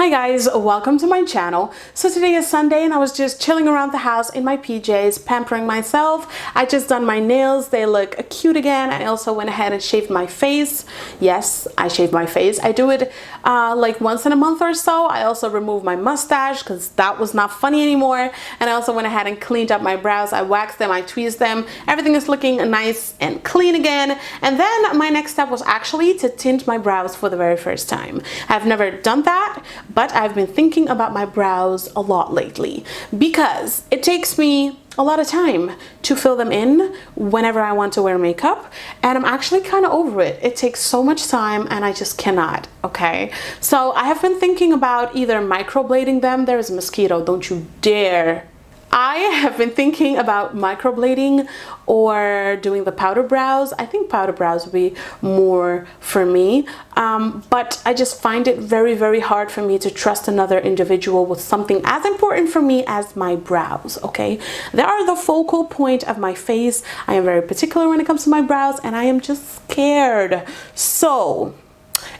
Hi guys, welcome to my channel. So today is Sunday and I was just chilling around the house in my PJs, pampering myself. I just done my nails, they look cute again. I also went ahead and shaved my face. Yes, I shave my face. I do it like once in a month or so. I also removed my mustache because that was not funny anymore. And I also went ahead and cleaned up my brows. I waxed them, I tweezed them. Everything is looking nice and clean again. And then my next step was actually to tint my brows for the very first time. I've never done that, but I've been thinking about my brows a lot lately because it takes me a lot of time to fill them in whenever I want to wear makeup, and I'm actually kind of over it. It takes so much time and I just cannot, okay? So I have been thinking about either microblading them. There's a mosquito, don't you dare. I have been thinking about microblading or doing the powder brows. I think powder brows would be more for me, but I just find it very hard for me to trust another individual with something as important for me as my brows, okay? They are the focal point of my face. I am very particular when it comes to my brows and I am just scared. So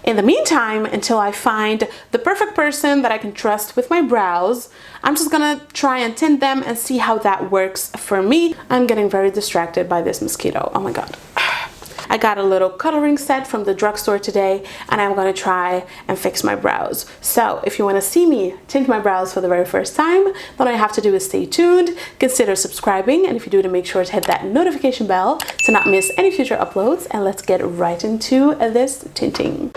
in the meantime, until I find the perfect person that I can trust with my brows, I'm just gonna try and tint them and see how that works for me. I'm getting very distracted by this mosquito. Oh my God. I got a little coloring set from the drugstore today and I'm gonna try and fix my brows. So if you wanna see me tint my brows for the very first time, then all you have to do is stay tuned, consider subscribing, and if you do, to make sure to hit that notification bell to not miss any future uploads, and let's get right into this tinting.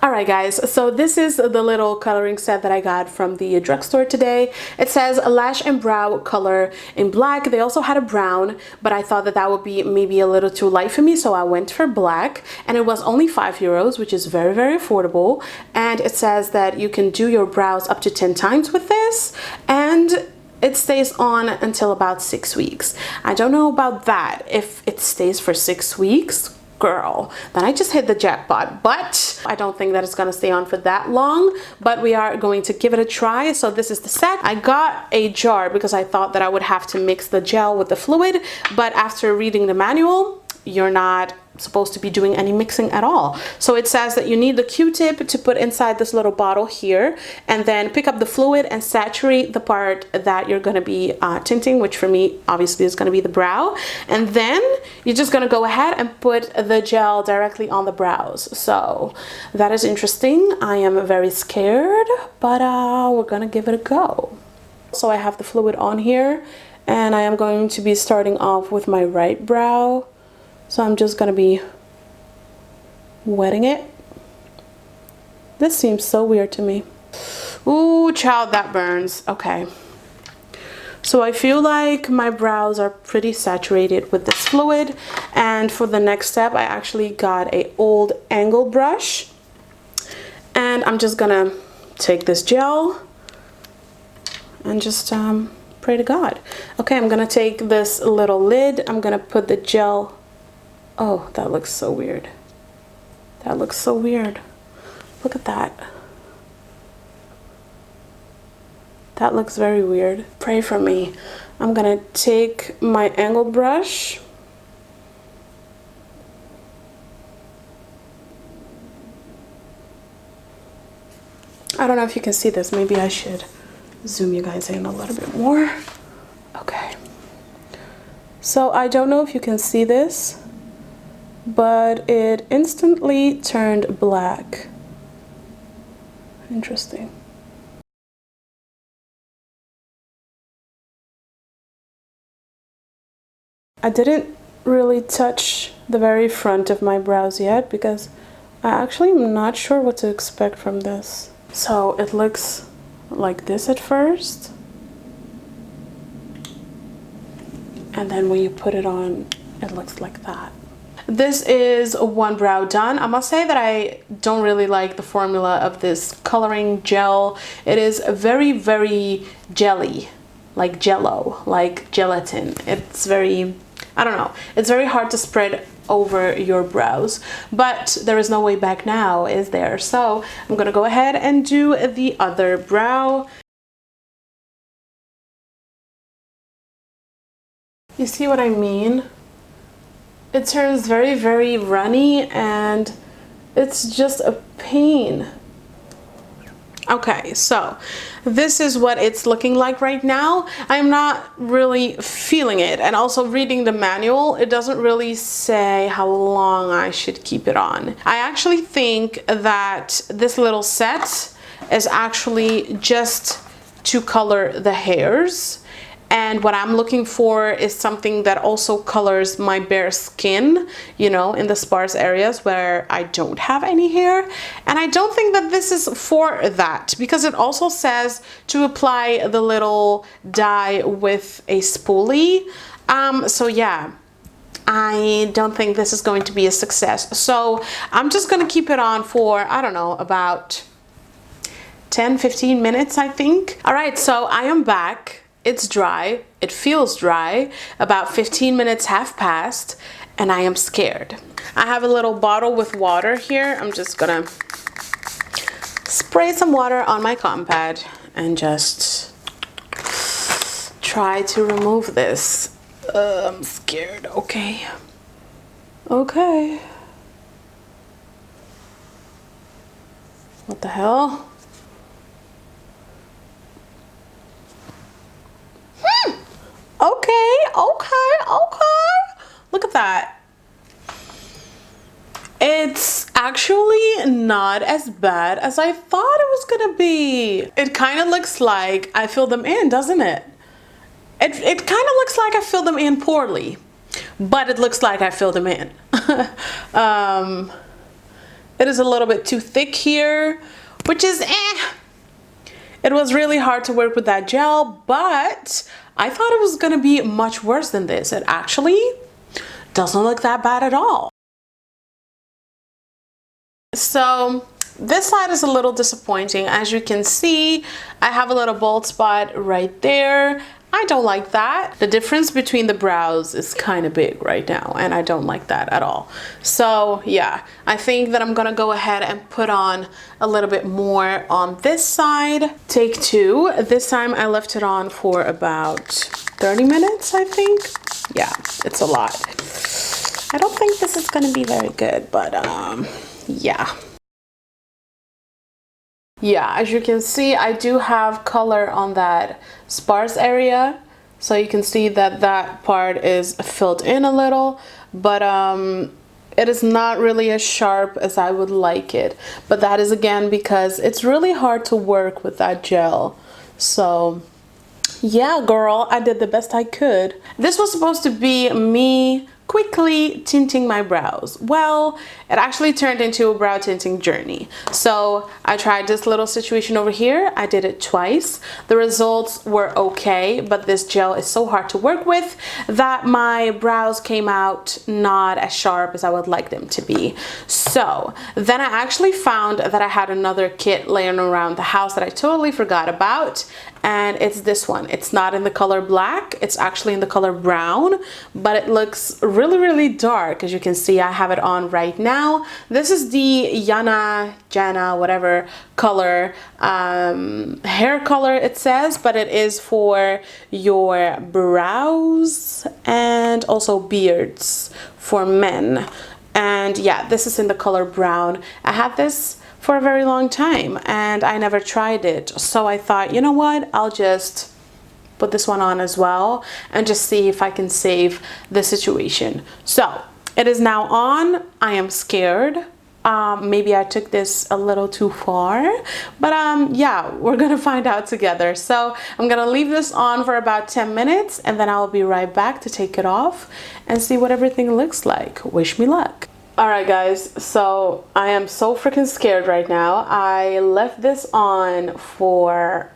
Alright guys, so this is the little coloring set that I got from the drugstore today. It says lash and brow color in black. They also had a brown, but I thought that that would be maybe a little too light for me, so I went for black, and it was only €5, which is very affordable. And it says that you can do your brows up to 10 times with this, and it stays on until about 6 weeks. I don't know about that. If it stays for 6 weeks, girl, then I just hit the jackpot. But I don't think that it's gonna stay on for that long, but we are going to give it a try. So this is the set. I got a jar because I thought that I would have to mix the gel with the fluid, but after reading the manual, you're not supposed to be doing any mixing at all. So it says that you need the Q-tip to put inside this little bottle here, and then pick up the fluid and saturate the part that you're going to be tinting, which for me obviously is going to be the brow, and then you're just going to go ahead and put the gel directly on the brows. So that is interesting. I am very scared, but we're gonna give it a go. So I have the fluid on here and I am going to be starting off with my right brow. So I'm just gonna be wetting it. This seems so weird to me. Ooh, child, that burns. Okay. So I feel like my brows are pretty saturated with this fluid. And for the next step, I actually got an old angle brush. And I'm just gonna take this gel and just pray to God. Okay, I'm gonna take this little lid. I'm gonna put the gel. Oh, that looks so weird. That looks so weird. Look at that. That looks very weird. Pray for me. I'm gonna take my angle brush. I don't know if you can see this. Maybe I should zoom you guys in a little bit more. Okay. So I don't know if you can see this, but it instantly turned black. Interesting. I didn't really touch the very front of my brows yet because I actually am not sure what to expect from this. So it looks like this at first, and then when you put it on, it looks like that. This is one brow done. I must say that I don't really like the formula of this coloring gel. It is very jelly, like jello, like gelatin. It's very, I don't know, it's very hard to spread over your brows, but there is no way back now, is there? So I'm gonna go ahead and do the other brow. You see what I mean? it turns very, very runny and it's just a pain. Okay, so this is what it's looking like right now. I'm not really feeling it, and also reading the manual, it doesn't really say how long I should keep it on. I actually think that this little set is actually just to color the hairs, and what I'm looking for is something that also colors my bare skin, you know, in the sparse areas where I don't have any hair. And I don't think that this is for that, because it also says to apply the little dye with a spoolie. So yeah, I don't think this is going to be a success. So I'm just gonna keep it on for, I don't know, about 10-15 minutes, I think. All right, so I am back. It's dry, it feels dry, about 15 minutes have passed, and I am scared. I have a little bottle with water here. I'm just gonna spray some water on my cotton pad and just try to remove this. I'm scared, okay. Okay. What the hell? Okay. Look at that. It's actually not as bad as I thought it was gonna be. It kind of looks like I filled them in, doesn't it? It kind of looks like I filled them in poorly, but it looks like I filled them in. It is a little bit too thick here, which is It was really hard to work with that gel, but I thought it was gonna be much worse than this. It actually doesn't look that bad at all. So this side is a little disappointing. As you can see, I have a little bald spot right there. I don't like that. The difference between the brows is kind of big right now, and I don't like that at all. So yeah, I think that I'm gonna go ahead and put on a little bit more on this side. Take two. This time I left it on for about 30 minutes, I think. Yeah, it's a lot. I don't think this is gonna be very good, but yeah. Yeah, as you can see, I do have color on that sparse area. So you can see that that part is filled in a little, but it is not really as sharp as I would like it. But that is again because it's really hard to work with that gel. So yeah, girl, I did the best I could. This was supposed to be me quickly tinting my brows. Well, it actually turned into a brow tinting journey. So I tried this little situation over here. I did it twice. The results were okay, but this gel is so hard to work with that my brows came out not as sharp as I would like them to be. So then I actually found that I had another kit laying around the house that I totally forgot about, and it's this one. It's not in the color black, it's actually in the color brown, but it looks really dark. As you can see, I have it on right now. This is the Jana whatever color, hair color it says, but it is for your brows and also beards for men. And yeah, this is in the color brown. I had this for a very long time and I never tried it, so I thought, you know what, I'll just put this one on as well and just see if I can save the situation. So it is now on. I am scared. Maybe I took this a little too far, but yeah, we're gonna find out together. So I'm gonna leave this on for about 10 minutes and then I'll be right back to take it off and see what everything looks like. Wish me luck. All right guys, so I am so freaking scared right now. I left this on for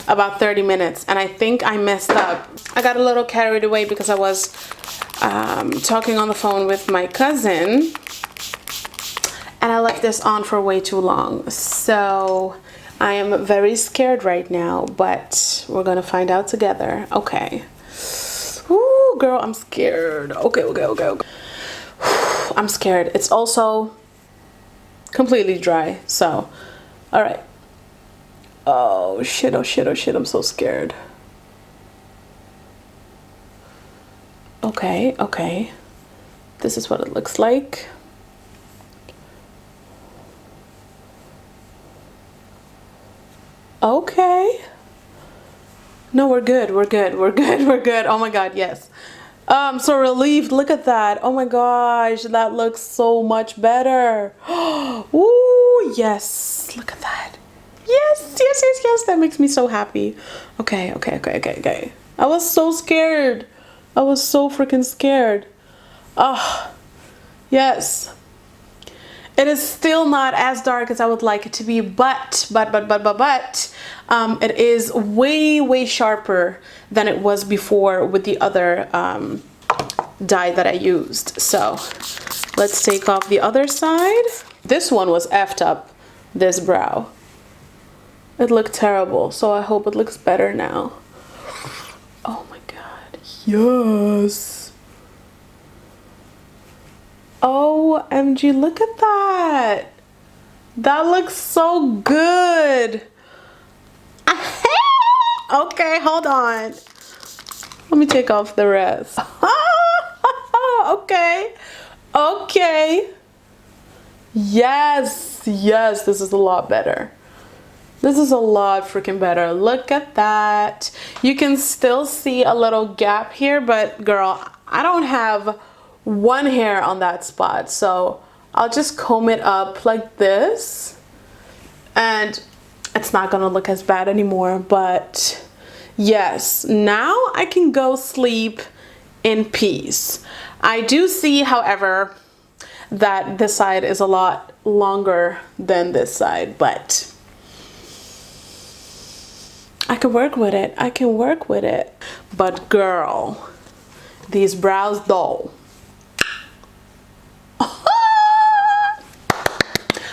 about 30 minutes and I think I messed up. I got a little carried away because I was talking on the phone with my cousin and I left this on for way too long. So I am very scared right now, but we're gonna find out together. Okay. Ooh, girl, I'm scared. Okay. I'm scared. It's also completely dry, so all right. Oh shit, I'm so scared. Okay. This is what it looks like. Okay. No, we're good. We're good. We're good. We're good. Oh my God, yes. I'm so relieved. Look at that. Oh my gosh, that looks so much better. Ooh, yes. Look at that. Yes, yes, yes, yes. That makes me so happy. Okay, okay, okay, okay, okay. I was so scared. I was so freaking scared. Oh, yes. It is still not as dark as I would like it to be, but it is way sharper than it was before with the other dye that I used. So let's take off the other side. This one was effed up, this brow. It looked terrible, so I hope it looks better now. Oh my God, yes. OMG, look at that. That looks so good. Okay, hold on. Let me take off the rest. Okay. Okay. Yes, yes, this is a lot better. This is a lot freaking better. Look at that. You can still see a little gap here, but girl, I don't have one hair on that spot, so I'll just comb it up like this and it's not gonna look as bad anymore. But yes, now I can go sleep in peace. I do see, however, that this side is a lot longer than this side, but I can work with it. I can work with it. But girl, these brows though.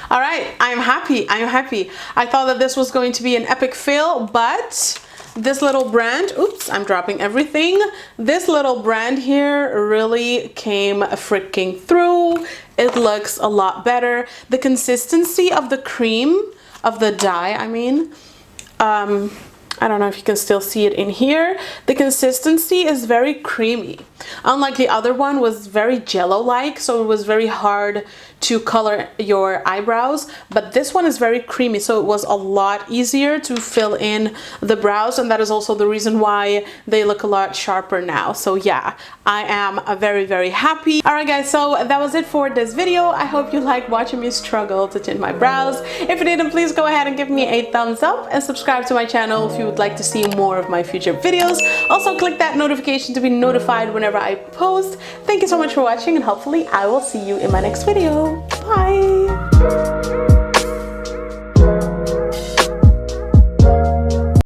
All right, I'm happy. I'm happy. I thought that this was going to be an epic fail, but this little brand, oops, I'm dropping everything. This little brand here really came freaking through. It looks a lot better. The consistency of the cream, of the dye, I mean, I don't know if you can still see it in here. The consistency is very creamy. Unlike the other one was very jello-like, so it was very hard to color your eyebrows, but this one is very creamy, so it was a lot easier to fill in the brows, and that is also the reason why they look a lot sharper now. So yeah, I am very happy. All right guys, so that was it for this video. I hope you liked watching me struggle to tint my brows. If you didn't, please go ahead and give me a thumbs up and subscribe to my channel if you would like to see more of my future videos. Also click that notification to be notified whenever I post. Thank you so much for watching, and hopefully I will see you in my next video. Bye!